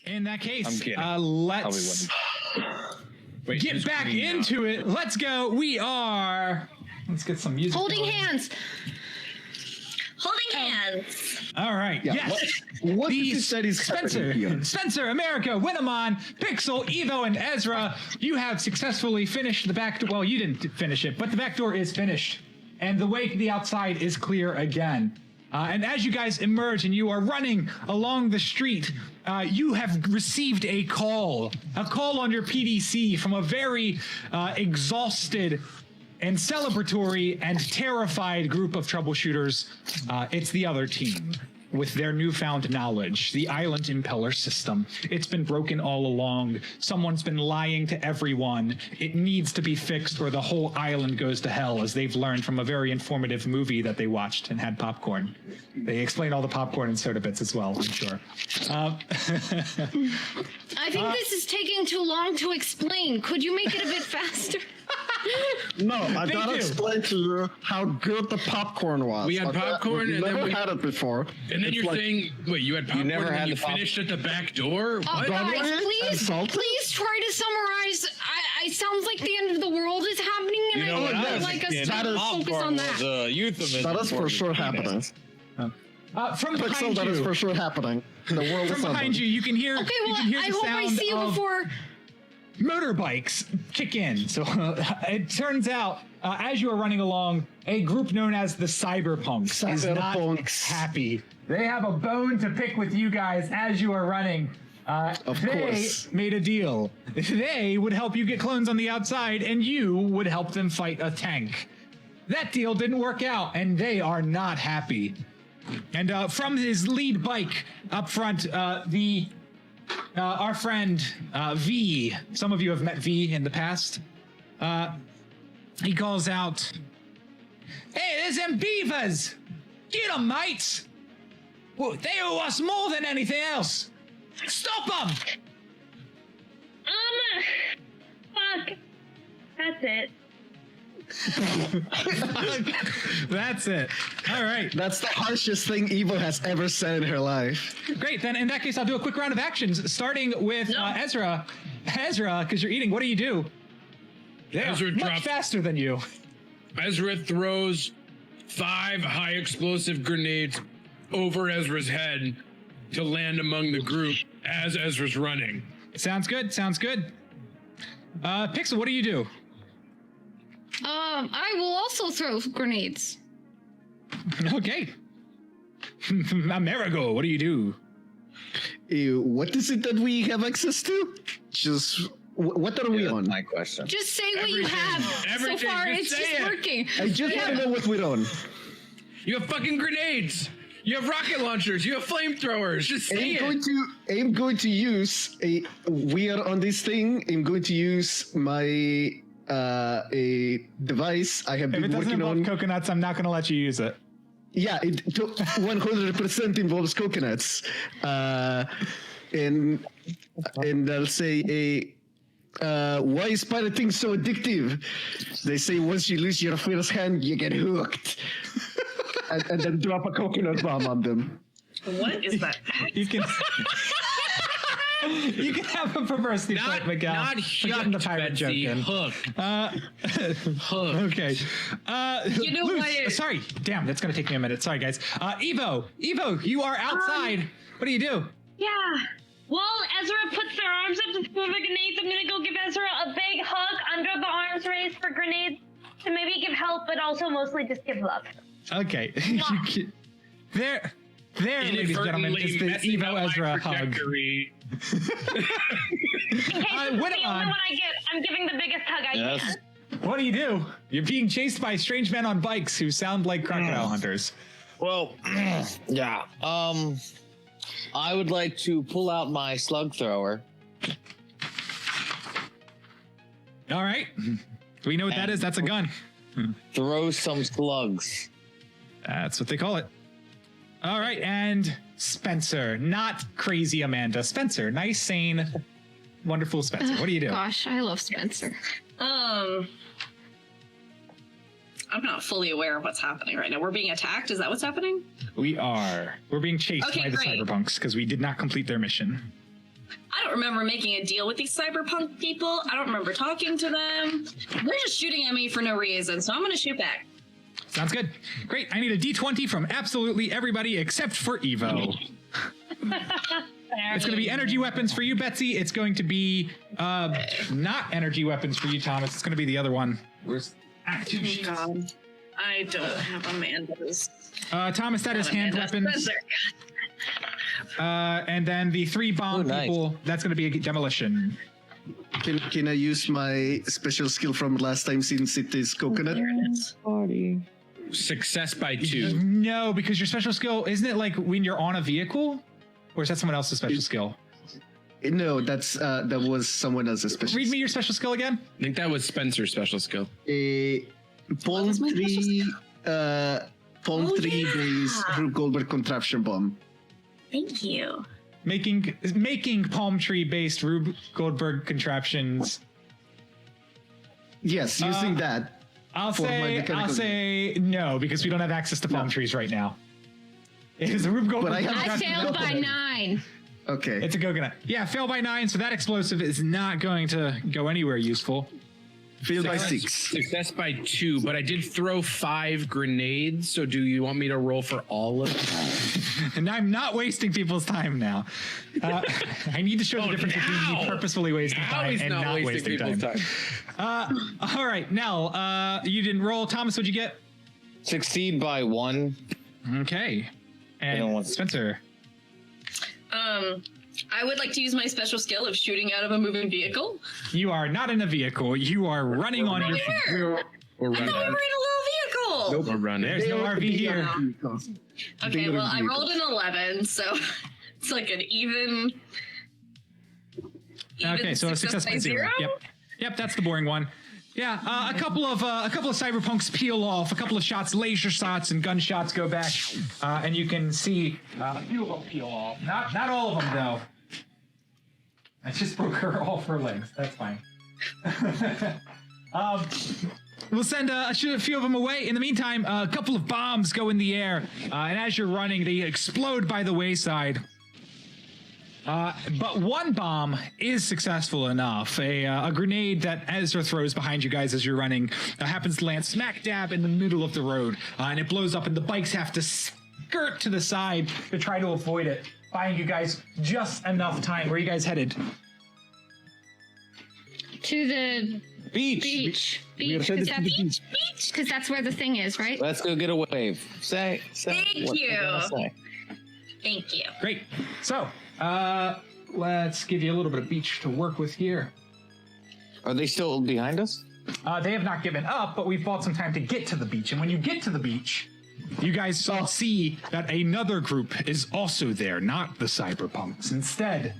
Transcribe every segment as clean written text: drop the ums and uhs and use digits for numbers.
In that case, I'm kidding. let's get back into it. Let's go. Let's get some music. Holding going. hands. Holding hands. All right. Yeah, Yes. what did you say is Spencer, America, Winamon, Pixel, Evo, and Ezra, you have successfully finished the back door. Well, you didn't finish it, but the back door is finished. And the way to the outside is clear again. And as you guys emerge and you are running along the street, you have received a call on your PDC from a very exhausted and celebratory and terrified group of troubleshooters. It's the other team with their newfound knowledge, the island impeller system. It's been broken all along. Someone's been lying to everyone. It needs to be fixed or the whole island goes to hell, as they've learned from a very informative movie that they watched and had popcorn. They explain all the popcorn and soda bits as well, I'm sure. I think this is taking too long to explain. Could you make it a bit faster? No, I gotta explain to you how good the popcorn was. We had popcorn We've and then never we had it before. And then you're saying, wait, you had popcorn never and had then you the popcorn. finished at the back door? What? Guys, please try to summarize. It sounds like the end of the world is happening, and I would like us to focus on that. Euphemism. That is for sure happening. From Pixel, behind that is you, for sure happening. The world from is behind ending. you can hear. Okay, you well, can hear I the hope I sound see you of before. motorbikes kick in. So it turns out, as you are running along, a group known as the Cyberpunks is not happy. They have a bone to pick with you guys as you are running. Of course. Made a deal. They would help you get clones on the outside, and you would help them fight a tank. That deal didn't work out, and they are not happy. And from his lead bike up front, our friend V, some of you have met V in the past, he calls out, "Hey, there's them beavers! Get them, mates! Well, they owe us more than anything else! Stop them!" Fuck. That's it. That's it. All right. That's the harshest thing Evo has ever said in her life. Great. Then in that case, I'll do a quick round of actions, starting with Ezra. Ezra, because you're eating, what do you do? They're Ezra much drops- faster than you. Ezra throws 5 high explosive grenades over Ezra's head to land among the group as Ezra's running. Sounds good. Sounds good. Pixel, what do you do? I will also throw grenades. Okay. Amerigo, what do you do? What is it that we have access to? Just what are we on? My question. Just say what you have. So Everything, far, just it's say just it. working. I just want to know what we're on. You have fucking grenades. You have rocket launchers. You have flamethrowers. Just say I'm going to use a. We are on this thing. I'm going to use my a device I have If it been doesn't working involve on. coconutts, I'm not going to let you use it. Yeah, it 100% involves coconuts. And I'll say why is pirating so addictive? They say once you lose your first hand, you get hooked. and then drop a coconut bomb on them. What is that? You can. You can have a perverse deflect, Miguel. Not for getting the pirate joke in. Hooked. Hooked. Okay. You know Luce, what? sorry. Damn, that's going to take me a minute. Sorry, guys. Evo, you are outside. What do you do? Yeah. While Ezra puts their arms up to throw the grenades, I'm gonna go give Ezra a big hug under the arms raised for grenades to maybe give help, but also mostly just give love. Okay. There, ladies and gentlemen, just the Evo Ezra hug. In case it's the only one I get, I'm giving the biggest hug I can. What do? You're being chased by strange men on bikes who sound like crocodile hunters. Well, yeah. I would like to pull out my slug thrower. All right. Do we know what that is? That's a gun. Throw some slugs. That's what they call it. All right, and Spencer, not crazy Amanda. Spencer, nice, sane, wonderful Spencer. What do you do? Gosh, I love Spencer. I'm not fully aware of what's happening right now. We're being attacked? Is that what's happening? We're being chased by the great. cyberpunks because we did not complete their mission. I don't remember making a deal with these cyberpunk people. I don't remember talking to them. They're just shooting at me for no reason, so I'm gonna shoot back. Sounds good. Great. I need a D20 from absolutely everybody except for Evo. It's going to be energy weapons for you, Betsy. It's going to be not energy weapons for you, Thomas. It's going to be the other one. Where's active sheets? God. I don't have Amanda's. Thomas, that is hand weapons. And then the 3 bomb people, that's going to be a demolition. Can I use my special skill from last time since it is coconut? Success by 2. No, because your special skill, isn't it like when you're on a vehicle? Or is that someone else's special skill? No, that was someone else's special Read me your special skill again. I think that was Spencer's special skill. Palm 3 base Rube Goldberg contraption bomb. Thank you. Making palm tree based Rube Goldberg contraptions. Yes, using that. I'll say no, because we don't have access to palm trees right now. It is a Rube Goldberg. I failed by 9. Okay. It's a coconut. Yeah, fail by 9, so that explosive is not going to go anywhere useful. Fail by 6. Success by 2, but I did throw 5 grenades, so do you want me to roll for all of them? And I'm not wasting people's time now. I need to show the difference between me purposefully wasting time and not wasting time. All right, Nell, you didn't roll. Thomas, what'd you get? Succeed by 1. Okay. And Spencer? I would like to use my special skill of shooting out of a moving vehicle. You are not in a vehicle. You are running on your feet. We're I thought we were in a little vehicle. Nope. We're running. There's no RV here. Okay, well, I rolled an 11, so it's like an even Okay, so a success by 0. Yep, that's the boring one. Yeah, a couple of cyberpunks peel off, a couple of shots, laser shots, and gunshots go back, and you can see a few of them peel off. Not all of them though. I just broke all of her legs. That's fine. We'll send a few of them away. In the meantime, a couple of bombs go in the air, and as you're running, they explode by the wayside. But one bomb is successful enough. A grenade that Ezra throws behind you guys as you're running happens to land smack dab in the middle of the road, and it blows up, and the bikes have to skirt to the side to try to avoid it, buying you guys just enough time. Where are you guys headed? To the Beach. Because that's where the thing is, right? Let's go get a wave. Say. Thank you. Thank you. Great. So, let's give you a little bit of beach to work with here. Are they still behind us? They have not given up, but we've bought some time to get to the beach. And when you get to the beach, you guys see that another group is also there, not the cyberpunks. Instead,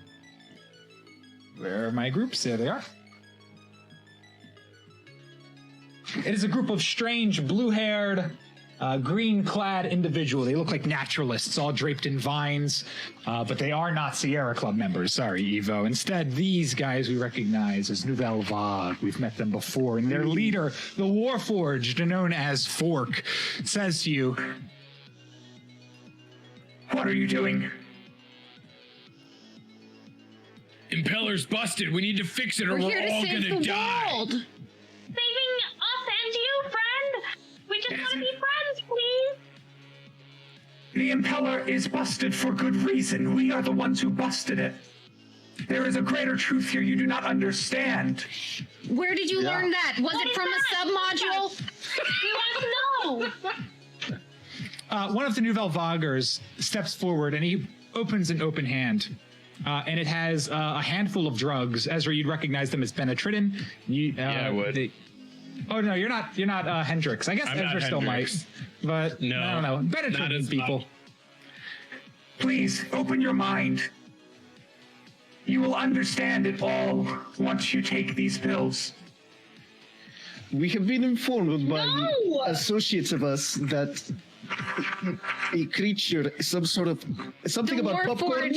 where are my groups? There they are. It is a group of strange, blue-haired, green-clad individuals. They look like naturalists, all draped in vines, but they are not Sierra Club members. Sorry, Evo. Instead, these guys we recognize as Nouvelle Vague. We've met them before, and their leader, the Warforged, known as Fork, says to you, "What are you doing?" Impeller's busted. We need to fix it, or We're we're here to all save gonna the die. world. Saving us and you, friend. We just want to be friends, please. The Impeller is busted for good reason. We are the ones who busted it. There is a greater truth here you do not understand. Where did you learn that? Was it from a submodule? We want to know. One of the Nouvelle Vaguers steps forward and he opens an open hand. And it has a handful of drugs. Ezra, you'd recognize them as Benetridin. Yeah, I would. Oh no, you're not Hendrix. I guess I'm Ezra not still Hendrix. might, but No, I don't know. not Benetridin as people. much. Please open your mind. You will understand it all once you take these pills. We have been informed by associates of us that a creature, something about popcorn,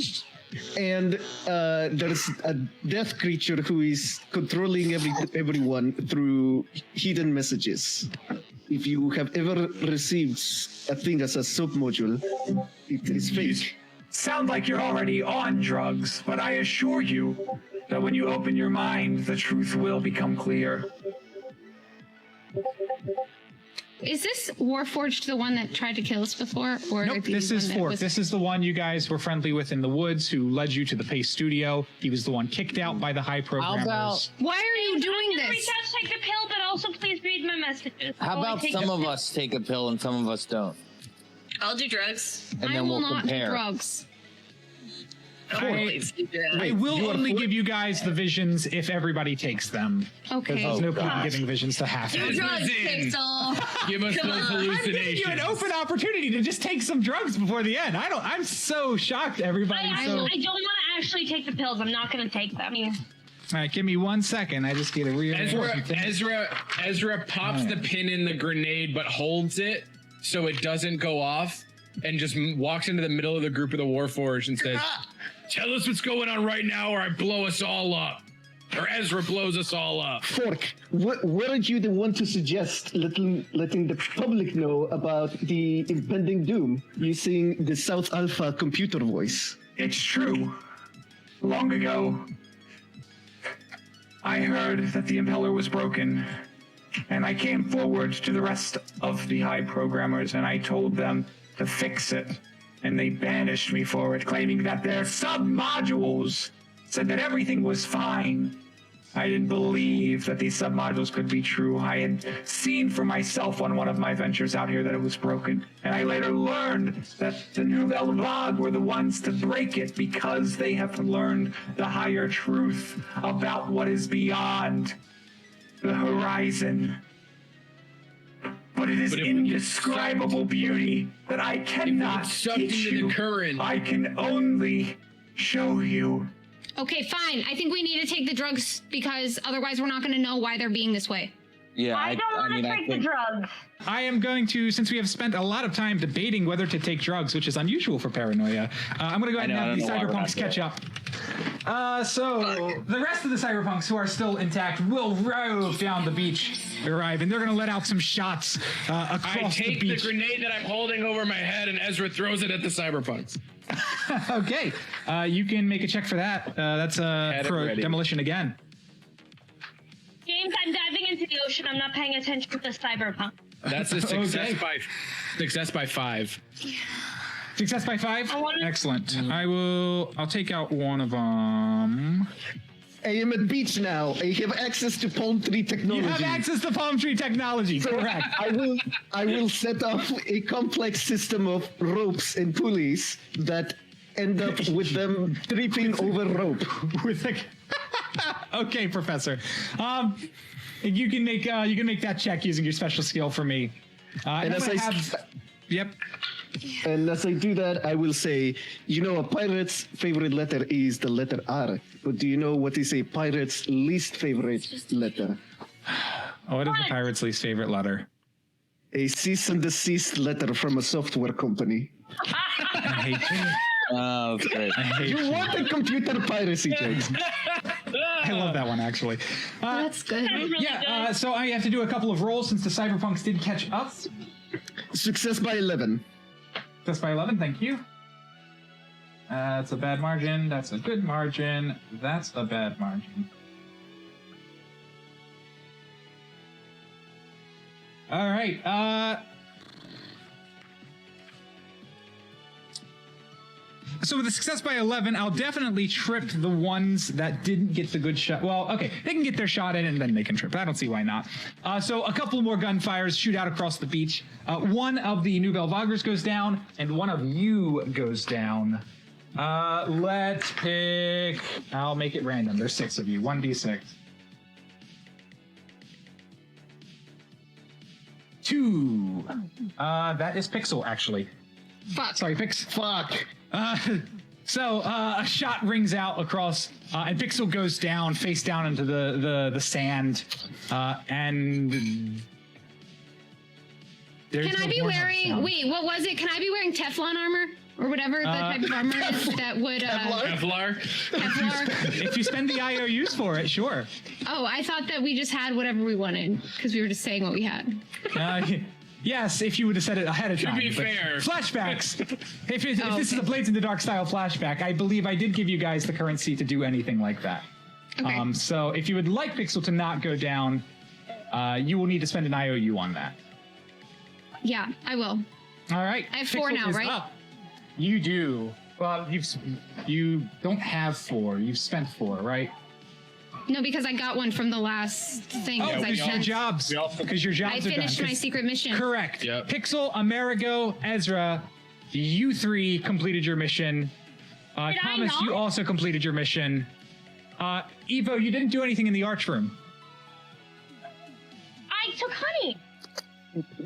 and there's a death creature who is controlling everyone through hidden messages. If you have ever received a thing as a submodule, it is fake. sound like you're already on drugs, but I assure you that when you open your mind, the truth will become clear. Is this Warforged the one that tried to kill us before? Or Nope, this is Fork. This is the one you guys were friendly with in the woods who led you to the Pace Studio. He was the one kicked out by the high programmers. Why are you doing I'm gonna this? reach out to take the pill, but also please read my messages. How While I about take some the of pill. us take a pill and some of us don't? I'll do drugs. And I then will we'll not compare. do drugs. I will only give you guys the visions if everybody takes them. Okay. There's no point in gosh. giving visions to half. Do of you. drugs, in. Pixel. Give us Come those on. I'm giving hallucinations. you an open opportunity to just take some drugs before the end. I'm so shocked, everybody. I So, don't want to actually take the pills. I'm not going to take them. all right, give me 1 second. I just get a real. Ezra pops the pin in the grenade, but holds it so it doesn't go off, and just walks into the middle of the group of the Warforged and says, "Tell us what's going on right now, or I blow us all up." Or Ezra blows us all up. Fork, weren't you the one to suggest letting the public know about the impending doom using the South Alpha computer voice? It's true. Long ago, I heard that the impeller was broken, and I came forward to the rest of the high programmers and I told them to fix it, and they banished me for it, claiming that their submodules said that everything was fine. I didn't believe that these submodules could be true. I had seen for myself on one of my ventures out here that it was broken, and I later learned that the Nouvelle Vague were the ones to break it because they have learned the higher truth about what is beyond the horizon. But it is But if we get indescribable beauty that I cannot sucked teach into you. the current. I can only show you. Okay, fine. I think we need to take the drugs because otherwise we're not going to know why they're being this way. Yeah, I don't want to take the drugs. I am going to, since we have spent a lot of time debating whether to take drugs, which is unusual for Paranoia, I'm going to go ahead and have the cyberpunks catch up. So the rest of the cyberpunks who are still intact will rove down the beach, arrive, and they're going to let out some shots I across the take the beach. grenade that I'm holding over my head, and Ezra throws it at the cyberpunks. Okay, you can make a check for that. That's Had it for ready. demolition again. James, I'm diving into the ocean. I'm not paying attention to the cyberpunk. That's a success Okay. success by 5. Success by 5? I wanna- Excellent. I'll take out one of them. I am at beach now. I have access to palm tree technology. You have access to palm tree technology, correct. I will set up a complex system of ropes and pulleys that end up with them tripping over rope. With a... Okay, Professor. You can make that check using your special skill for me. And as Yep. And as I do that, I will say, you know, a pirate's favorite letter is the letter R. But do you know what is a pirate's least favorite letter? What is the pirate's least favorite letter? A cease and desist letter from a software company. I hate you. Oh, that's great. I hate You you. wanted computer piracy, James. I love that one, actually. That's good. That's really Yeah, good. so I have to do a couple of rolls since the cyberpunks did catch up. Success by 11. Just by 11, thank you. That's a bad margin. That's a good margin. That's a bad margin. All right. So with a success by 11, I'll definitely trip the ones that didn't get the good shot. Well, okay, they can get their shot in and then they can trip. I don't see why not. So a couple more gunfires shoot out across the beach. One of the Nouvelle Vaguers goes down and one of you goes down. Let's pick... I'll make it random. There's 6 of you. 1d6. 2. That is Pixel, actually. Fuck. Sorry, Pix. Fuck. So a shot rings out across, and Pixel goes down, face down into the sand, and there's Can I no be warm-up wearing? sound. Wait, what was it? Can I be wearing Teflon armor or whatever the type of armor is that would Kevlar. Kevlar? If you spend the IOUs for it, sure. Oh, I thought that we just had whatever we wanted because we were just saying what we had. Yes, if you would have said it ahead of time. To be but fair. Flashbacks. if this is a Blades in the Dark style flashback, I believe I did give you guys the currency to do anything like that. Okay. So if you would like Pixel to not go down, you will need to spend an IOU on that. Yeah, I will. All right. I have 4 Pixel now, is right? up. You do. Well, you don't have 4. You've spent 4, right? No, because I got one from the last thing. Oh, 'cause I because your sent- jobs. Because your jobs I are done. finished my 'Cause- secret mission. Correct. Yep. Pixel, Amerigo, Ezra, you 3 completed your mission. Did I Thomas, not? you also completed your mission. Evo, you didn't do anything in the arch room. I took honey.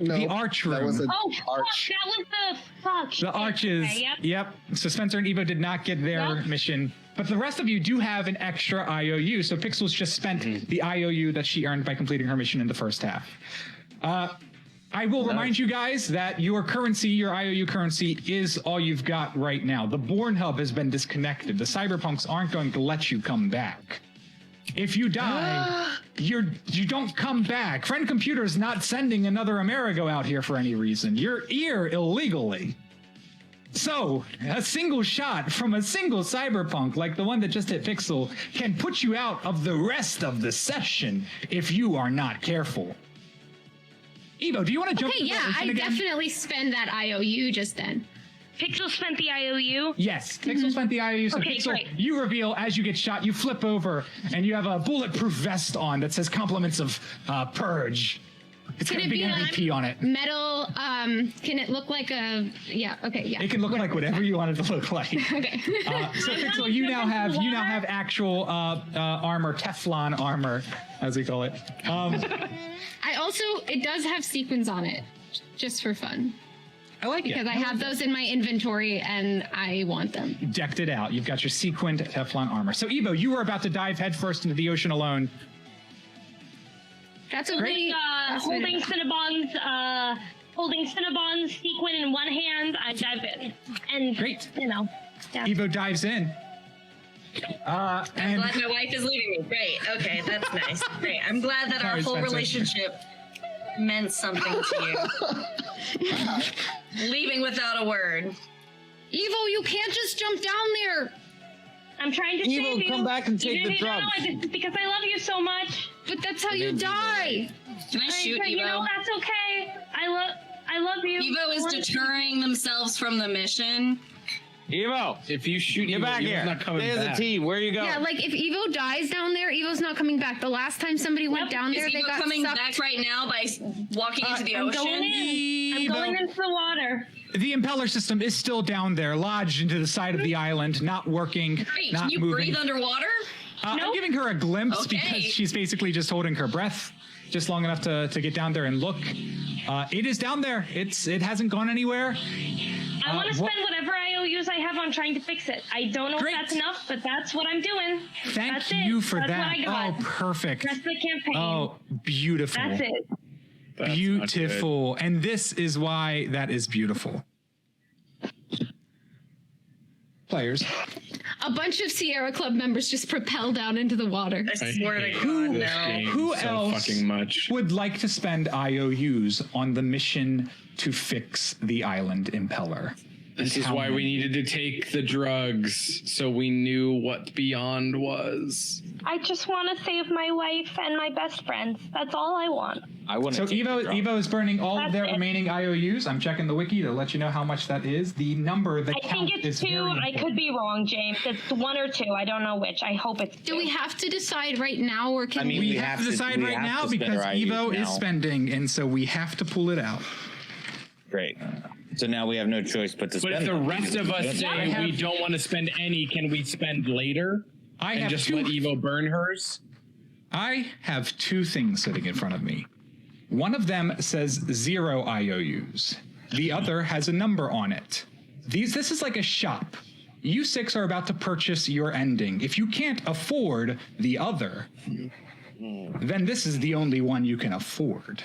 No, The arch that room. was a Oh, fuck, arch. that was the fuck. The arches. Okay, yep. Yep. So Spencer and Evo did not get their Yep. mission. But the rest of you do have an extra IOU. So Pixel's just spent the IOU that she earned by completing her mission in the first half. I will remind you guys that your currency, your IOU currency, is all you've got right now. The Born Hub has been disconnected. The cyberpunks aren't going to let you come back. If you die, you don't come back. Friend Computer is not sending another Amerigo out here for any reason. You're here illegally. So, a single shot from a single cyberpunk like the one that just hit Pixel can put you out of the rest of the session if you are not careful. Evo, do you want to jump Okay, to yeah, that I again? definitely spend that IOU just then. Pixel spent the IOU. Yes, Pixel spent the IOU. So Okay, Pixel, great. you reveal as you get shot, you flip over, and you have a bulletproof vest on that says compliments of Purge. It's Can got a it big be MVP on it. Metal, can it look like a, yeah, okay, yeah. It can look like whatever you want it to look like. Okay. So Pixel, you now have actual armor, Teflon armor, as we call it. I also, it does have sequins on it, just for fun. I like Because it. I have those in my inventory and I want them. Decked it out. You've got your sequined Teflon armor. So Evo, you were about to dive headfirst into the ocean alone. That's a Holding, really... that's really- holding Cinnabon's sequin in one hand, I dive in. And, Great. yeah. Evo dives in. I'm And glad my wife is leaving me. Great. Okay, that's nice. Great. I'm glad that our Sorry, whole Spencer. relationship meant something to you. Leaving without a word. Evo, you can't just jump down there. I'm trying to Evo, save you. come back and take You the don't know drugs. it's because I love you so much. But that's how you die. Can I shoot But, Evo? you know, that's okay. I love you. Evo is deterring themselves from the mission. Evo, If you shoot get Evo, back Evo's here. not coming Stay as a back. team. Where you go? Yeah, like if Evo dies down there, Evo's not coming back. The last time somebody went down there, Is they Evo got coming sucked. back right now by walking into the I'm ocean? going in. I'm going into the water. the impeller system is still down there, lodged into the side of the island, not working, Great. not Can you moving. breathe underwater? I'm Nope. giving her a glimpse Okay. because she's basically just holding her breath just long enough to get down there and look. It is down there. It hasn't gone anywhere. I want to what- spend whatever IOUs I have on trying to fix it. I don't know Great. if that's enough, but that's what I'm doing. Thank That's you it. for That's that. What I got. Oh, perfect. Rest of the campaign. Oh, beautiful. That's it. That's not good. Beautiful. And this is why that is beautiful. Players. A bunch of Sierra Club members just propel down into the water. I swear to hate God, this no. game Who so else fucking much. would like to spend IOUs on the mission to fix the island impeller? This is How why we many? needed to take the drugs so we knew what beyond was. I just want to save my wife and my best friends. That's all I want. I wouldn't. So take the drug. Evo is burning all of That's their it. remaining IOUs. I'm checking the wiki to let you know how much that is. The number, the I count think is it's 2. very I important. could be wrong, James. It's 1 or 2. I don't know which. I hope it's 2. Do we have to decide right now, or can I mean, We, we have have to to- decide we right have now to spend because our Evo IOUs is now. spending, and so we have to pull it out. Great. So now we have no choice but to But spend. if the them. rest of us say I have- we don't want to spend any, can we spend later? I And have just two. let Evo burn hers? I have 2 things sitting in front of me. One of them says 0 IOUs. The other has a number on it. This is like a shop. You 6 are about to purchase your ending. If you can't afford the other, then this is the only one you can afford.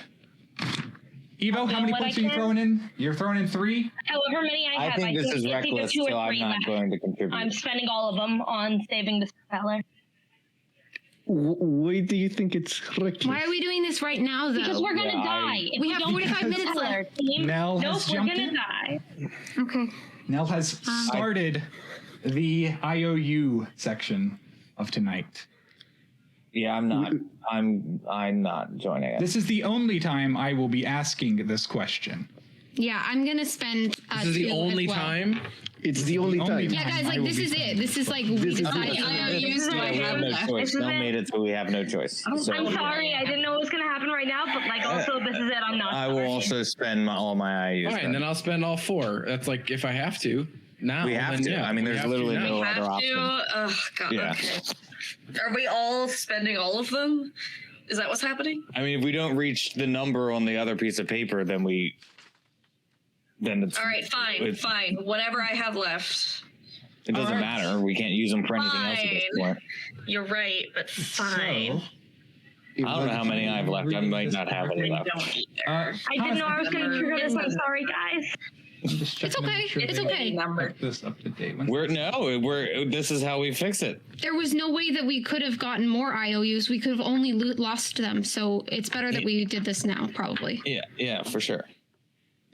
Evo, how many what I points are you can. throwing in? You're throwing in 3? However many I I have, think this is it's either reckless, 2 or so I'm 3 not left. going to contribute. I'm spending all of them on saving this propeller. Why do you think it's reckless? Why are we doing this right now, though? Because we're gonna die. If We have don't 45 tell minutes our left. team, Nell nope, has we're jumped gonna in. die. Okay. Nell has started the IOU section of tonight. Yeah, I'm not. I'm not joining it. This is the only time I will be asking this question. Yeah, I'm gonna spend. This is the 2 only as well. time. It's the only time. Yeah, guys, like I will this be is it. spending This is like we This is decided. We have no choice. This is Nell it. made it, so we have no choice. So I'm sorry, I didn't know it was gonna happen right now, but like also this is it. I'm not. I will sorry. also spend all my IUs. Fine, then I'll spend all 4. That's like if I have to. Now We have then, to. Yeah, I mean, we there's have to literally now. no other Have to. option. Oh god. Yeah. Okay. Are we all spending all of them? Is that what's happening? I mean, if we don't reach the number on the other piece of paper, then it's All right, fine, fine. Whatever I have left. It doesn't All right. matter. We can't use them for anything else at this Fine. point. You're right, but fine. So, I don't know how many I have left. I might not have any left. Don't either. uh, I didn't know I was gonna trigger this. I'm Remember. sorry, guys. I'm just checking It's to make okay. sure It's they okay. Number. kept this up to date. This is how we fix it. There was no way that we could have gotten more IOUs. We could have only lost them. So it's better that we did this now, probably. Yeah, for sure.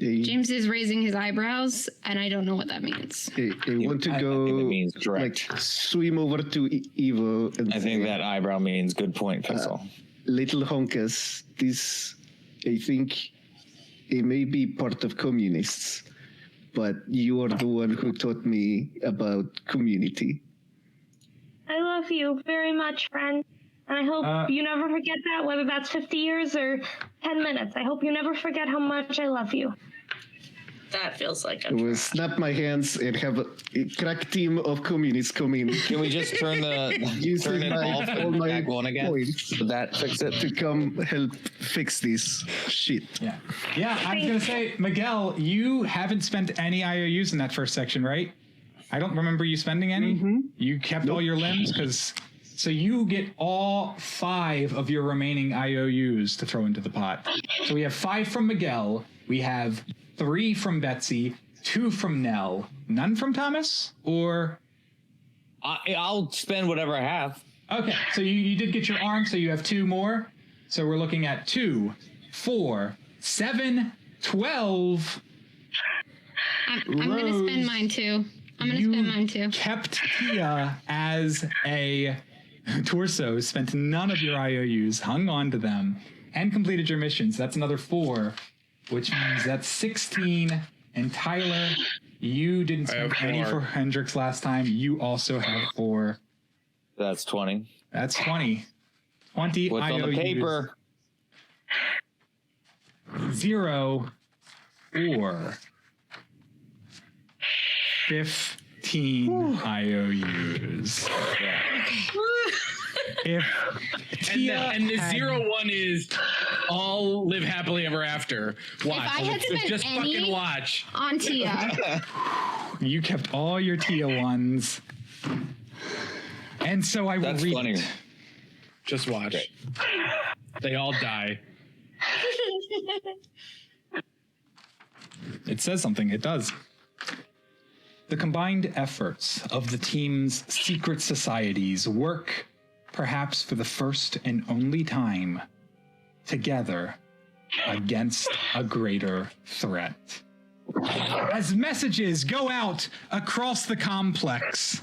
James is raising his eyebrows, and I don't know what that means. I want to I go think it means like direct. swim over to Evo and I think say, that eyebrow means good point, Pixel. little honkas, this, I think, it may be part of communists, but you are the one who taught me about community. I love you very much, friend. And I hope you never forget that, whether that's 50 years or 10 minutes. I hope you never forget how much I love you. That feels like I will snap my hands and have a crack team of communists come in Can we just turn using it off all and my back on again? points Would that fix it? to come help fix this shit. Yeah. Yeah, I was going to say, Miguel, you haven't spent any IOUs in that first section, right? I don't remember you spending any. You kept all your limbs because... So you get all 5 of your remaining IOUs to throw into the pot. So we have 5 from Miguel. We have 3 from Betsy, 2 from Nell, none from Thomas, or... I'll spend whatever I have. Okay, so you did get your arm, so you have 2 more. So we're looking at 2, 4, 7, 12. I'm going to spend mine too. I'm going to spend mine too. Kept Tia as a torso, spent none of your IOUs, hung on to them, and completed your missions. That's another 4, which means that's 16. And Tyler, you didn't spend any 4. for Hendrix last time. You also have 4. That's 20. That's 20. 20 What's IOUs. on the paper? 0 or 15 IOUs. If Tia And the had- 0-1 is all live happily ever after. Watch. I had spent Just any- fucking watch. On Tia. You kept all your Tia ones. And so I will That's read funny. it. Just watch. Great. They all die. It says something. It does. The combined efforts of the team's secret societies work, perhaps for the first and only time, together against a greater threat. As messages go out across the complex,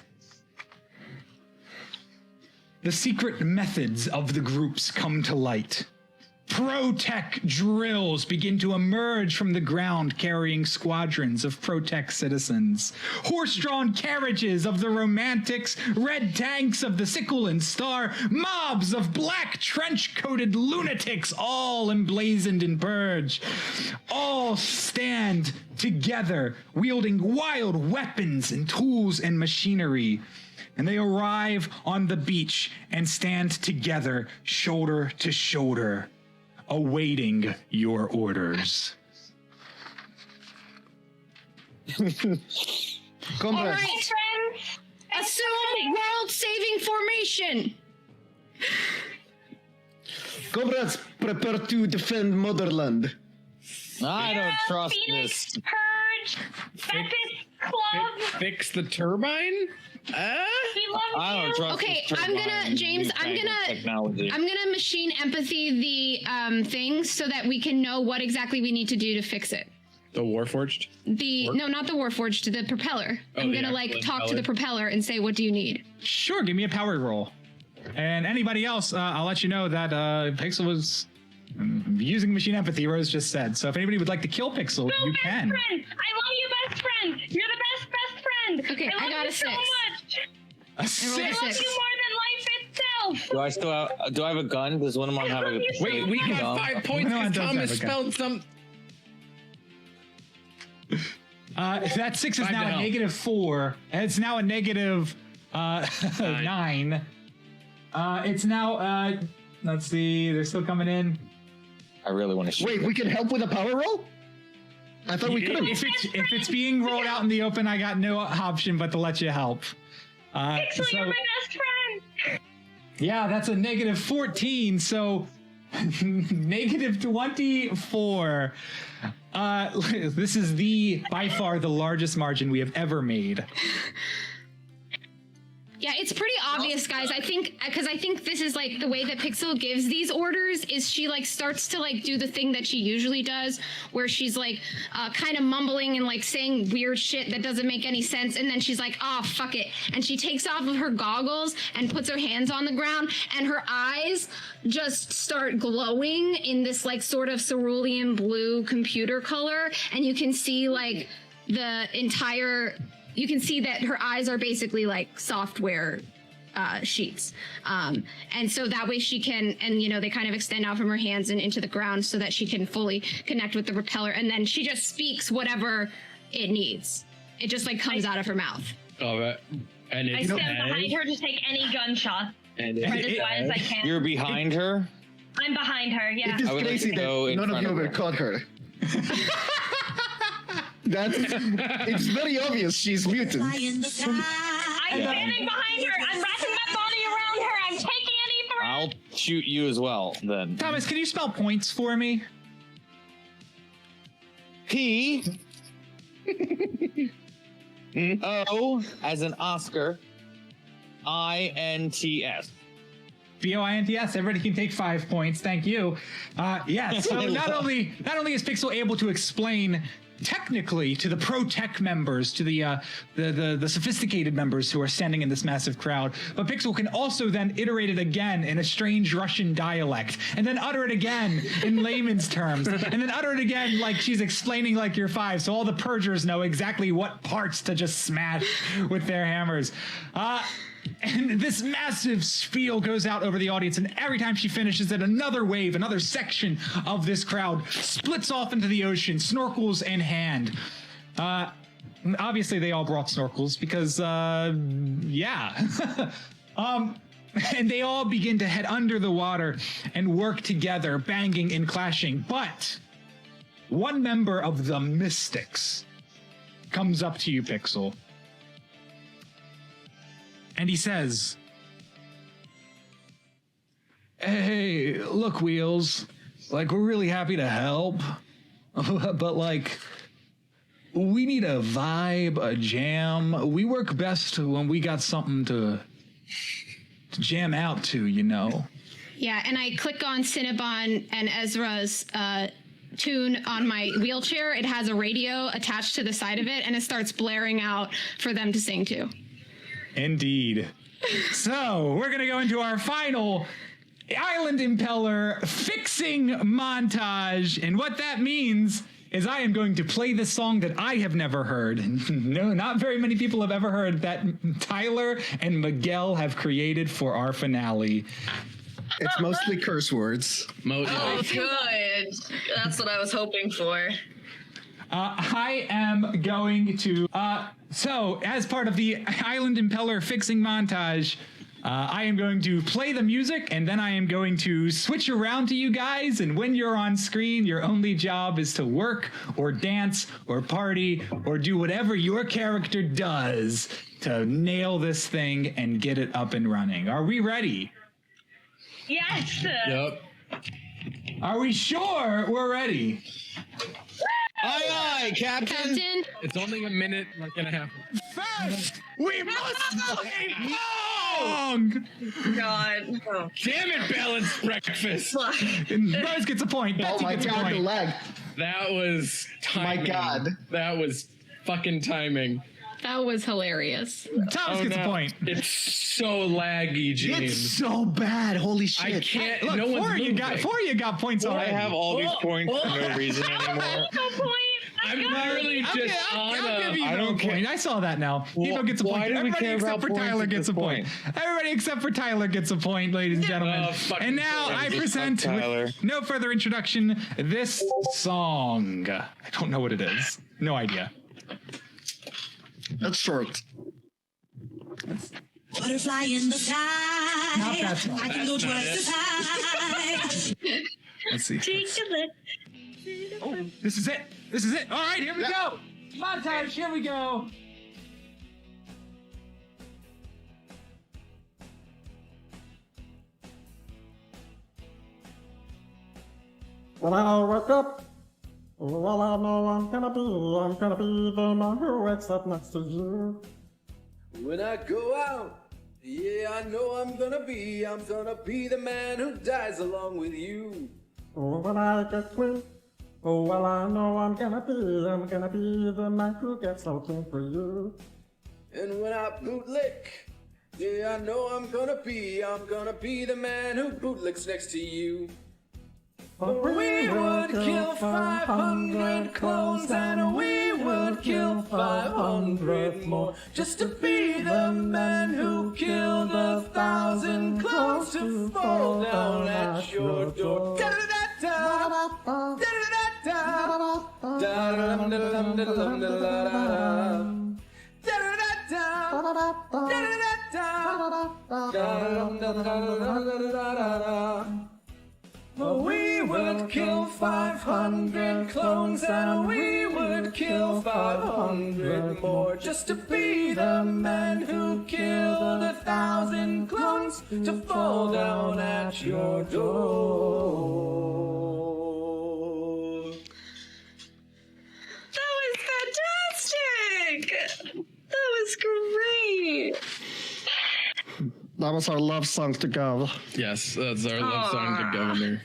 the secret methods of the groups come to light. Pro-tech drills begin to emerge from the ground carrying squadrons of pro-tech citizens. Horse-drawn carriages of the Romantics, red tanks of the Sickle and Star, mobs of black trench-coated lunatics, all emblazoned in purge. All stand together, wielding wild weapons and tools and machinery. And they arrive on the beach and stand together, shoulder to shoulder, awaiting your orders. All Comrades, right. Friends, Assume world-saving formation. comrades, prepare to defend motherland. I don't trust Phoenix, this. Purge, Tempest, Claw, Fix the turbine? We love I don't trust Okay, this I'm gonna, turbine James, newfangled technology. I'm gonna machine empathy the thing so that we can know what exactly we need to do to fix it. The Warforged? No, not the Warforged, the propeller. I'm gonna talk to the propeller and say, what do you need? Sure, give me a power roll. And anybody else, I'll let you know that Pixel was using machine empathy, Rose just said. So if anybody would like to kill Pixel, you best can. friend. I love you, best friend. You're the best friend. Okay, I got love a you so 6. much. A rolled a 6. I love 6. you more than life itself. Do I still have? Do I have a gun? Does one of them have a? Wait, we got 5 points No, it because does Thomas have a gun. spelled some. That 6 is 5 now to a help. -4. It's now a negative 9. It's now let's see, they're still coming in. I really want to shoot. Wait, we can help with a power roll? I thought we couldn't. If it's being rolled out in the open, I got no option but to let you help. Pixel, you're my best friend. Yeah, that's a -14, so -24. This is by far the largest margin we have ever made. Yeah, it's pretty obvious, guys. I think this is like the way that Pixel gives these orders is she like starts to like do the thing that she usually does, where she's like kind of mumbling and like saying weird shit that doesn't make any sense, and then she's like, "Oh, fuck it," and she takes off of her goggles and puts her hands on the ground, and her eyes just start glowing in this like sort of cerulean blue computer color, and you can see like the entire. You can see that her eyes are basically like software sheets. And so that way she can, and they kind of extend out from her hands and into the ground so that she can fully connect with the propeller. And then she just speaks whatever it needs. It just like comes out of her mouth. Oh, right. And I it's stand behind her to take any gunshot. And Right as wide as I can. You're behind her. I'm behind her, yeah. It is I would like crazy to go that in none of front you of ever her. caught her. It's very obvious she's mutant. I'm standing behind her. I'm wrapping my body around her. I'm taking any threat. I'll shoot you as well then. Thomas, can you spell points for me? P O as in Oscar. INTS. BOINTS. Everybody can take 5 points. Thank you. Yeah. So not only is Pixel able to explain technically to the pro tech members, to the sophisticated members who are standing in this massive crowd, but Pixel can also then iterate it again in a strange Russian dialect, and then utter it again in layman's terms, and then utter it again like she's explaining like you're 5, so all the purgers know exactly what parts to just smash with their hammers. And this massive spiel goes out over the audience, and every time she finishes it, another wave, another section of this crowd splits off into the ocean, snorkels in hand. Obviously, they all brought snorkels because, yeah. And they all begin to head under the water and work together, banging and clashing. But one member of the Mystics comes up to you, Pixel. And he says, "Hey, look, Wheels, like, we're really happy to help, but, like, we need a vibe, a jam. We work best when we got something to jam out to, you know?" Yeah, and I click on Cinnabon and Ezra's tune on my wheelchair. It has a radio attached to the side of it, and it starts blaring out for them to sing to. Indeed. So, we're going to go into our final Island Impeller fixing montage. And what that means is I am going to play the song that I have never heard. No, not very many people have ever heard that Tyler and Miguel have created for our finale. It's mostly curse words. Oh, good. That's what I was hoping for. I am going to, so as part of the Island Impeller fixing montage, I am going to play the music, and then I am going to switch around to you guys, and when you're on screen, your only job is to work or dance or party or do whatever your character does to nail this thing and get it up and running. Are we ready? Yes. Yep. Are we sure we're ready? Aye, aye, Captain. Captain. It's only a minute and a half. First, we must play pong! God. Oh. Damn it, balanced breakfast. Rose gets a point. Oh Betsy my gets a god, the point. lag. That was timing. My God. That was fucking timing. That was hilarious. Thomas gets a point. It's so laggy, James. It's so bad. Holy shit. I can't. Look, no one's four moving. you got points I already. have all these points for no reason anymore. No point. I'm literally just I'll on give you I a don't care. point. I saw that now. Evo gets a why point. do we Everybody care except about for points Tyler at gets a this point. point? Everybody except for Tyler gets a point, ladies and gentlemen. Oh, fucking And now Tyler. I Just present, fuck Tyler. with no further introduction, this song. I don't know what it is. No idea. That's short. Butterfly in the sky. Not that song. I can go twice as high. Let's see. Oh, this is it. This is it. All right, here we go. Montage, here we go. When I wake up, well, I know I'm gonna be the man who wakes up next to you. When I go out, yeah, I know I'm gonna be the man who dies along with you. Oh, when I get clean, oh, well, I know I'm gonna be the man who gets looking for you. And when I bootlick, yeah, I know I'm gonna be the man who bootlicks next to you. But We would kill 500 clones and we would kill 500 more just to be the man who killed 1,000 clones to fall down at your door. Da-da-da-da, da-da-da-da, da-da-dum-da-dum-da-dum-da-da-da. Da-da-da-da, da-da-da-da, da-da-dum-da-da-da-da-da-da. We would kill 500 clones and we would kill 500 more just to be the man who killed 1,000 clones to fall down at your door. That was fantastic. That was great. that was our love song to go. Yes, that's our love song to Governor.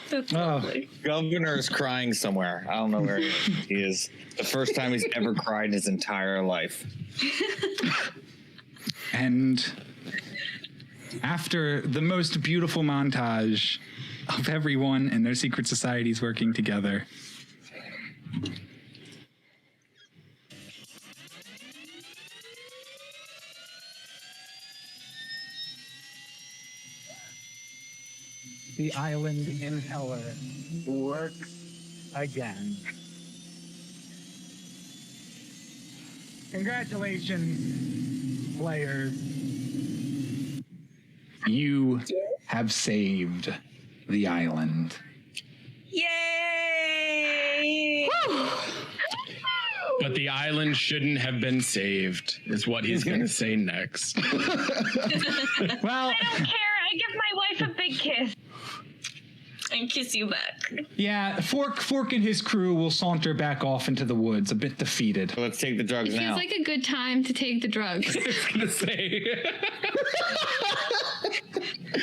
That's lovely. Governor is crying somewhere. I don't know where he is. The first time he's ever cried in his entire life. And after the most beautiful montage of everyone and their secret societies working together, the island in Heller works again. Congratulations, players. You have saved the island. Yay! But the island shouldn't have been saved, is what he's going to say next. Well, I don't care. I give my wife a big kiss. And kiss you back. yeah, Fork and his crew will saunter back off into the woods, a bit defeated. Let's take the drugs It now. feels like a good time to take the drugs. I was going to say.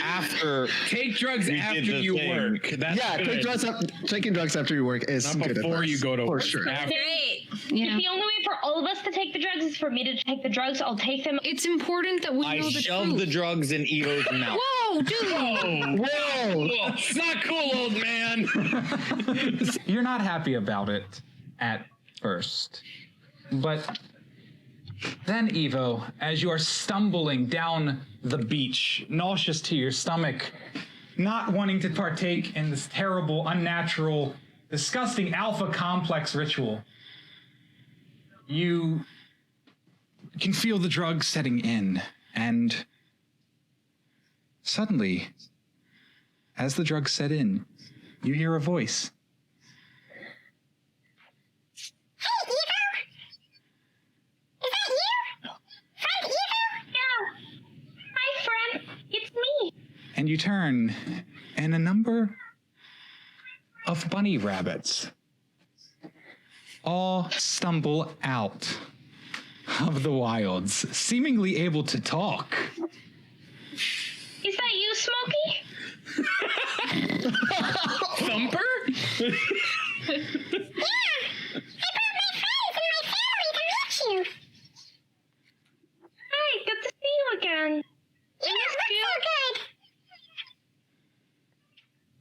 After Take drugs We did after the you thing. work. That's Yeah, good. taking drugs after you work is Not good before advice. you go to For work. sure. After. Great. Yeah. The only way for all of us to take the drugs is for me to take the drugs. I'll take them. It's important that we I know the shoved truth. the drugs in Evo's mouth. Whoa, dude! Whoa! It's not cool, old man. You're not happy about it at first. But then, Evo, as you are stumbling down the beach, nauseous to your stomach, not wanting to partake in this terrible, unnatural, disgusting alpha complex ritual, you can feel the drugs setting in, and suddenly, as the drugs set in, you hear a voice. Hi, friend. It's me. And you turn, and a number of bunny rabbits all stumble out of the wilds, seemingly able to talk. Is that you, Smokey? Thumper? Hi, good to see you again. I missed you.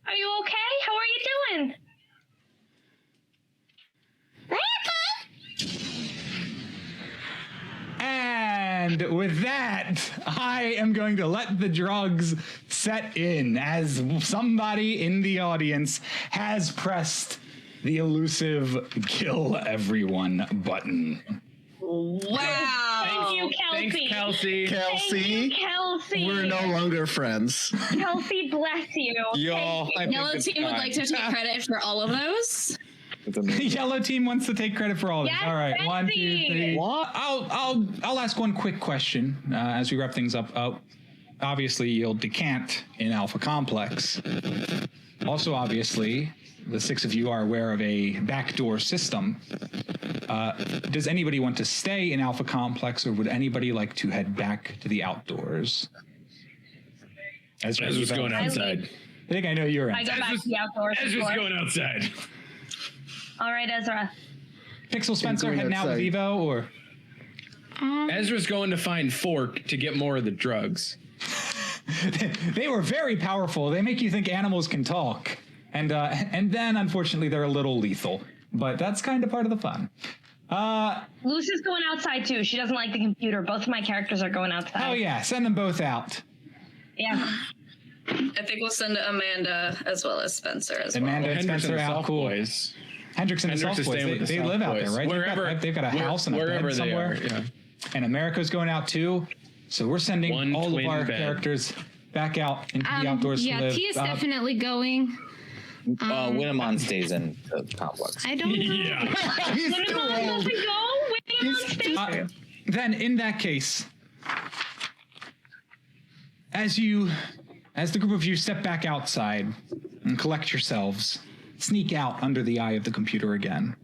Are you okay? How are you doing? And with that, I am going to let the drugs set in as somebody in the audience has pressed the elusive kill everyone button. Wow. Thank you, Kelsey. Thanks, Kelsey. Thank you, Kelsey. We're no longer friends. Kelsey, bless you. Yo, I think Yellow it's team would time. like to take credit for all of those. It's amazing. Yellow team wants to take credit for all of this. Yes, All right, Betsy. 1, 2, 3. What? I'll ask one quick question as we wrap things up. Obviously, you'll decant in Alpha Complex. Also, obviously, the 6 of you are aware of a backdoor system. Does anybody want to stay in Alpha Complex, or would anybody like to head back to the outdoors? Ezra's going outside. I think I know you're in. I go back to the outdoors. of Ezra's course. going outside. All right, Ezra. Pixel Spencer going heading out with outside. Evo, or Ezra's going to find Fork to get more of the drugs. they were very powerful. They make you think animals can talk, and then unfortunately they're a little lethal. But that's kind of part of the fun. Lucy's going outside too. She doesn't like the computer. Both of my characters are going outside. Oh yeah, send them both out. Yeah. I think we'll send Amanda as well as Spencer as well. Amanda and Hendrix Spencer and the out. Soft Cool. Boys. Hendrix and the Hendrix Soft is Boys. staying with the They Soft live out Boys. there, right? Wherever they've got a house and a wherever bed they somewhere. are, yeah. And America's going out too. So we're sending One all of twin our bed. characters back out into the outdoors to Yeah, live. Tia's definitely going. Winnemon stays in the complex. I don't know. Yeah. He's too Winnemon old. doesn't go. Winnemon stays. Then in that case, as the group of you step back outside and collect yourselves, sneak out under the eye of the computer again.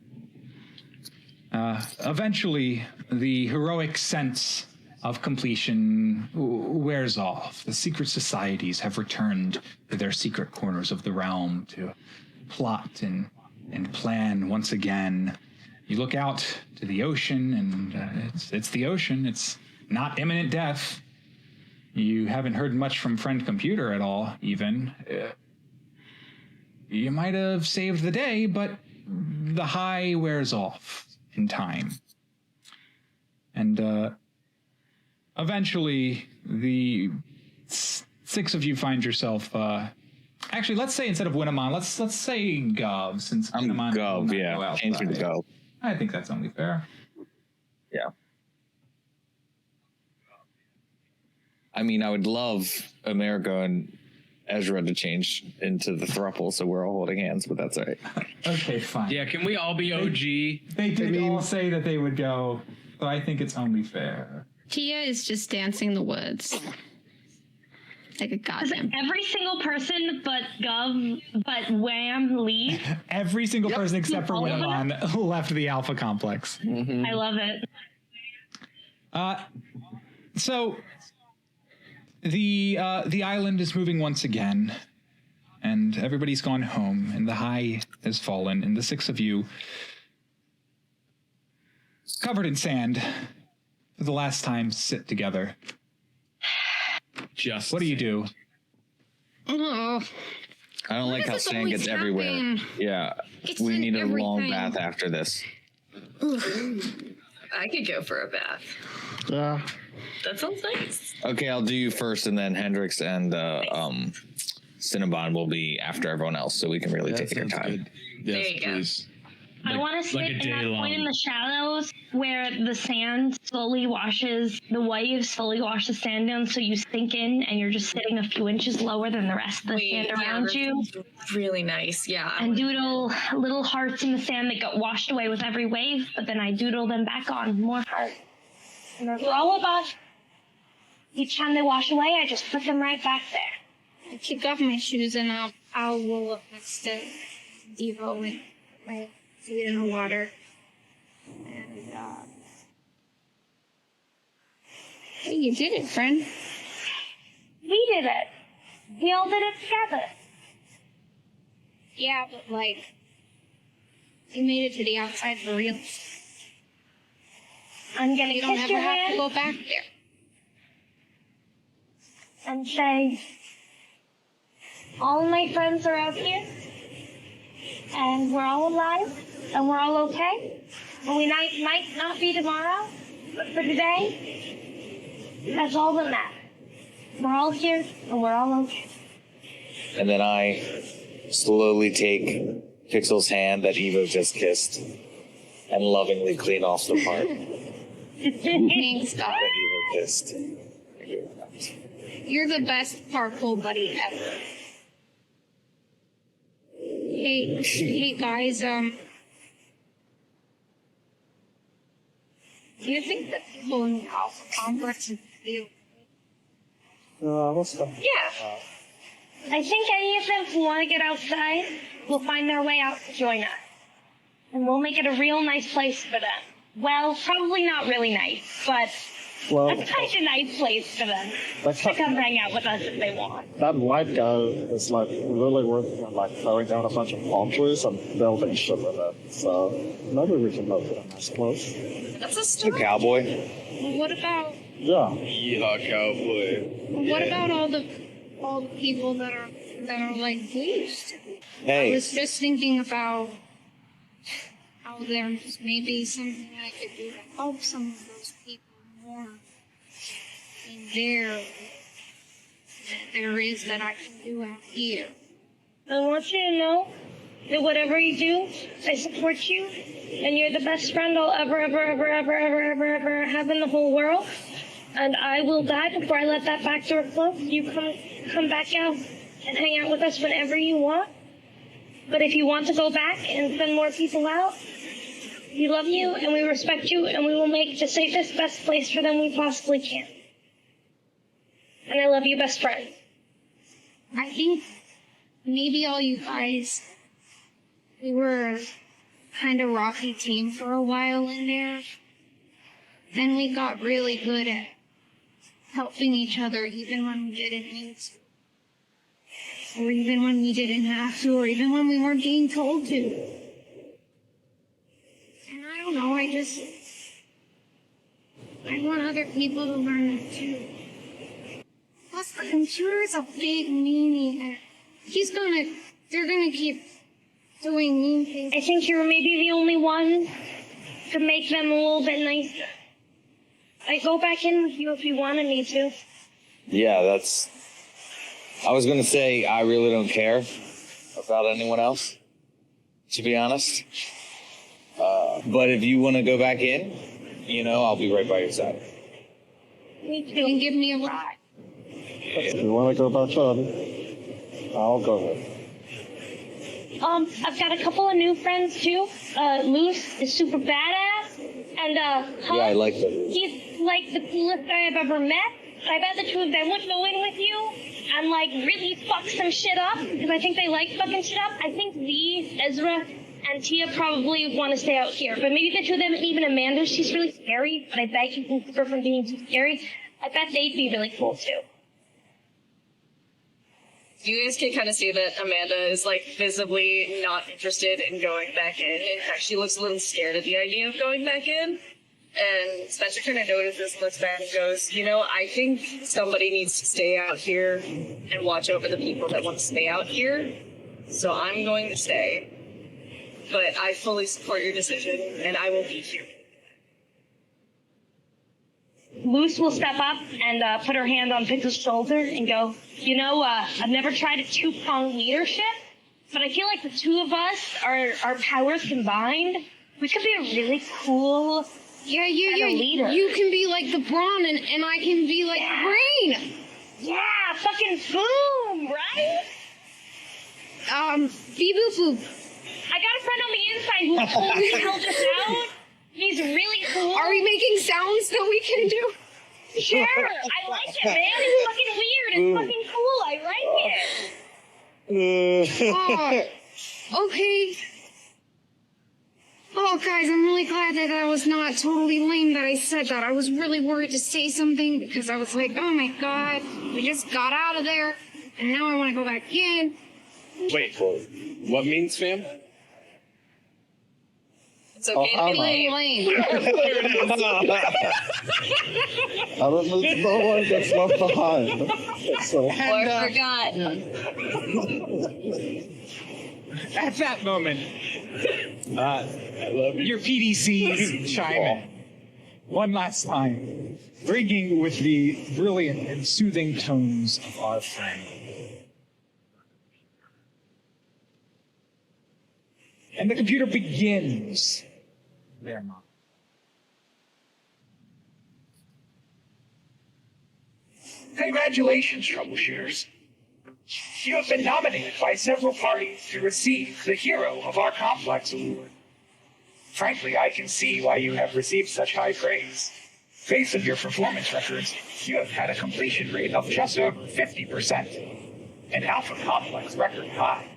Eventually, the heroic sense of completion wears off. The secret societies have returned to their secret corners of the realm to plot and plan once again. You look out to the ocean, and it's the ocean. It's not imminent death. You haven't heard much from Friend Computer at all, even. You might have saved the day, but the high wears off in time. And eventually, the 6 of you find yourself... actually, let's say instead of Winnemon, let's say Gov, since I'm Winnemon will Gov, not go yeah. Change me to outside. Gov. I think that's only fair. Yeah. I mean, I would love America and Ezra to change into the throuple, so we're all holding hands, but that's all right. Okay, fine. Yeah, can we all be OG? They did all say that they would go, so I think it's only fair. Tia is just dancing the woods. Like a Does goddamn. every single person but Wham leave? Every single person except for All of them? Winnemon left the Alpha Complex. I love it. So the island is moving once again, and everybody's gone home, and the high has fallen, and the 6 of you, covered in sand, for the last time, sit together. Just What do you do? Oh, I don't like how does this sand gets always everywhere. happen? Yeah. It's We in need a long everything. bath after this. I could go for a bath. That sounds nice. Okay, I'll do you first, and then Hendrix and Cinnabon will be after everyone else, so we can really take our time. There you go. please. I want to sit like a in day that long. point in the shadows where the sand slowly washes, the waves slowly wash the sand down, so you sink in and you're just sitting a few inches lower than the rest of the sand around you. Really nice. Yeah. And doodle little hearts in the sand that get washed away with every wave, but then I doodle them back on, more hearts. And they're all about. Each time they wash away, I just put them right back there. I kick off my shoes and I'll roll up next to Devo with my feet in the water. Hey, you did it, friend. We did it. We all did it together. Yeah, but like, you made it to the outside for real. I'm gonna You don't kiss ever your have to hand go back there. and say, all my friends are out here, and we're all alive, and we're all okay. And we might not be tomorrow, but for today, that's all that matters. We're all here, and we're all okay. And then I slowly take Pixel's hand that Evo just kissed and lovingly clean off the part Thanks, God. that Evo kissed. You're the best parkour buddy ever. Hey guys, do you think that people in the Alpha Complex feel? What's that? Yeah. I think any of them who want to get outside will find their way out to join us. And we'll make it a real nice place for them. Well, probably not really nice, but Well, a kind of nice place for them that's to come hang out with us if they want. that white guy is like really working on like throwing down a bunch of palm trees and building shit with it. So maybe we can look at a nice place. That's a The story. cowboy. What about Yeah. Yeah, cowboy. what about all the people that are like pleased? I Hey, was just thinking about how there's maybe something I could do to help some of those people more in there that there is that I can do out here. I want you to know that whatever you do, I support you, and you're the best friend I'll ever have in the whole world. And I will die before I let that back door close. You come back out and hang out with us whenever you want. But if you want to go back and send more people out, we love you and we respect you, and we will make the safest, best place for them we possibly can. And I love you, best friend. I think maybe all you guys, we were kind of rocky team for a while in there. Then we got really good at helping each other even when we didn't need to. Or even when we didn't have to, or even when we weren't being told to. And I don't know, I want other people to learn that too. Plus, the computer's a big meanie, and they're gonna keep doing mean things. I think you're maybe the only one to make them a little bit nicer. I go back in with you if you wanted me to. yeah, I was gonna say I really don't care about anyone else, to be honest. But if you want to go back in, I'll be right by your side. Me too. You can give me a ride. If you want to go back in, I'll go ahead. I've got a couple of new friends too. Luce is super badass, and Huck, Yeah, I like that. he's like the coolest guy I've ever met. I bet the two of them would go in with you and like really fuck some shit up, because I think they like fucking shit up. I think Z, Ezra, and Tia probably want to stay out here, but maybe the two of them, even Amanda, she's really scary, but I bet you can keep her from being too scary. I bet they'd be really cool too. You guys can kind of see that Amanda is like visibly not interested in going back in. In fact, she looks a little scared at the idea of going back in. And Spencer kind of notices, looks back and goes, I think somebody needs to stay out here and watch over the people that want to stay out here. So I'm going to stay. But I fully support your decision, and I will be here. Luce will step up and put her hand on Pixel's shoulder and go, I've never tried a two-pronged leadership, but I feel like the two of us, our powers combined, we could be a really cool Yeah, leader. you can be like the brawn, and I can be like the brain. Yeah, fucking boom, right? Beep boop boop. I got a friend on the inside who's totally held us out. He's really cool. Are we making sounds that we can do? Sure, I like it, man. It's fucking weird. It's fucking cool. I like it. Okay. Oh, guys, I'm really glad that I was not totally lame that I said that. I was really worried to say something because I was like, oh my god, we just got out of there, and now I want to go back in. Wait, what means spam? It's okay to be lame. Lame. I don't know, no one gets left behind. So, Or I forgot. At that moment, I love you. your PDCs chime in one last time, ringing with the brilliant and soothing tones of our friend. And the computer begins their mock. Congratulations, troubleshooters. You have been nominated by several parties to receive the Hero of our Complex award. Frankly, I can see why you have received such high praise. Based on your performance records, you have had a completion rate of just over 50%, an Alpha Complex record high.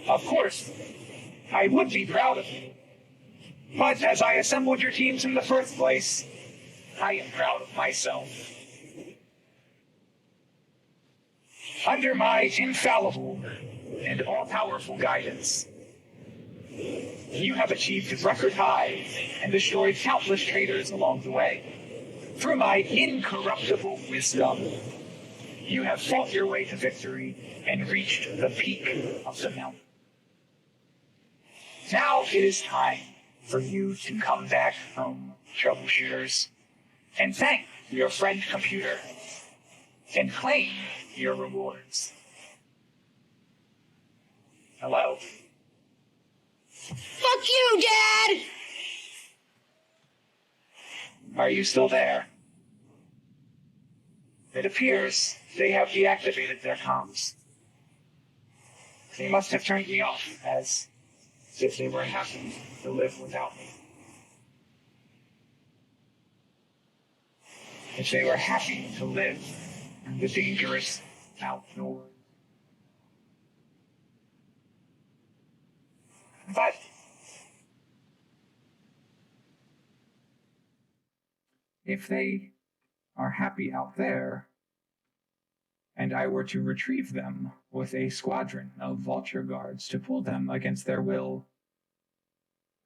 Of course, I would be proud of you. But as I assembled your teams in the first place, I am proud of myself. Under my infallible and all-powerful guidance, you have achieved record highs and destroyed countless traitors along the way. Through my incorruptible wisdom, you have fought your way to victory and reached the peak of the mountain. Now it is time for you to come back home, troubleshooters, and thank your friend computer, and claim your rewards. Hello? Fuck you, Dad! Are you still there? It appears they have deactivated their comms. They must have turned me off, as if they were happy to live without me. If they were happy to live in the dangerous outdoors. But if they are happy out there, and I were to retrieve them with a squadron of vulture guards to pull them against their will,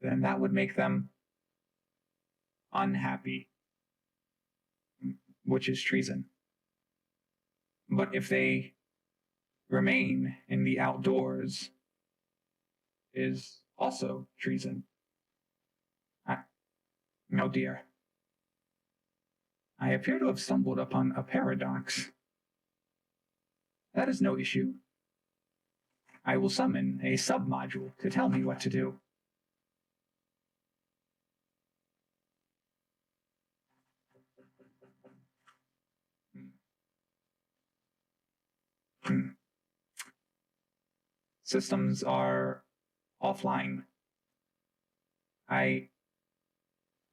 then that would make them unhappy, which is treason. But if they remain in the outdoors, is also treason. No, dear. I appear to have stumbled upon a paradox. That is no issue. I will summon a submodule to tell me what to do. Systems are offline. They,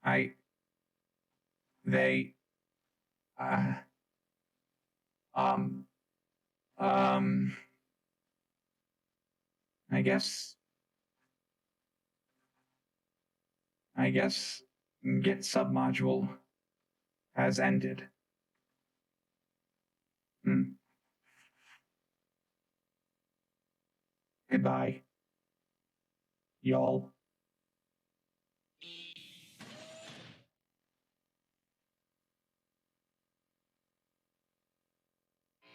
I guess Git submodule has ended. Goodbye, y'all.